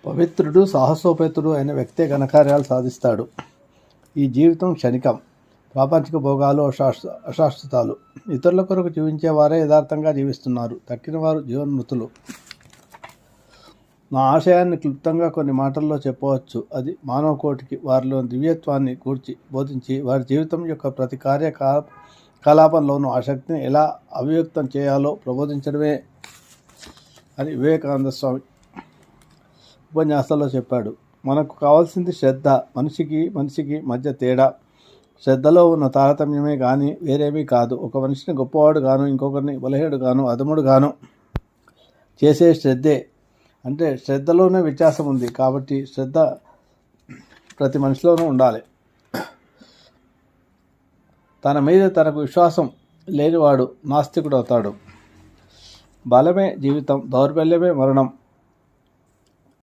పవిత్రుడు సాహసోపేతుడు అయిన వ్యక్తే ఘనకార్యాలు సాధిస్తాడు. ఈ జీవితం క్షణికం. ప్రాపంచిక భోగాలు అశాశ్వతాలు. ఇతరుల కొరకు జీవించేవారే యథార్థంగా జీవిస్తున్నారు. తక్కినవారు జీవన్మృతులు. నా ఆశయాన్ని క్లుప్తంగా కొన్ని మాటల్లో చెప్పవచ్చు. అది మానవ కోటికి వారిలోని దివ్యత్వాన్ని గూర్చి బోధించి వారి జీవితం యొక్క ప్రతి కార్యకలాపంలోనూ ఆ శక్తిని ఎలా అభివ్యక్తం చేయాలో ప్రబోధించడమే అని వివేకానంద స్వామి ఉపన్యాసంలో చెప్పాడు. మనకు కావాల్సింది శ్రద్ధ. మనిషికి మధ్య తేడా శ్రద్ధలో ఉన్న తారతమ్యమే కానీ వేరేమీ కాదు. ఒక మనిషిని గొప్పవాడు గాను, ఇంకొకరిని బలహీనుడు గాను, అధముడు గాను చేసే శ్రద్ధే. అంటే శ్రద్ధలోనే వ్యత్యాసం ఉంది. కాబట్టి శ్రద్ధ ప్రతి మనిషిలోనూ ఉండాలి. తన మీద తనకు విశ్వాసం లేనివాడు నాస్తికుడు అవుతాడు. బలమే జీవితం, దౌర్బల్యమే మరణం.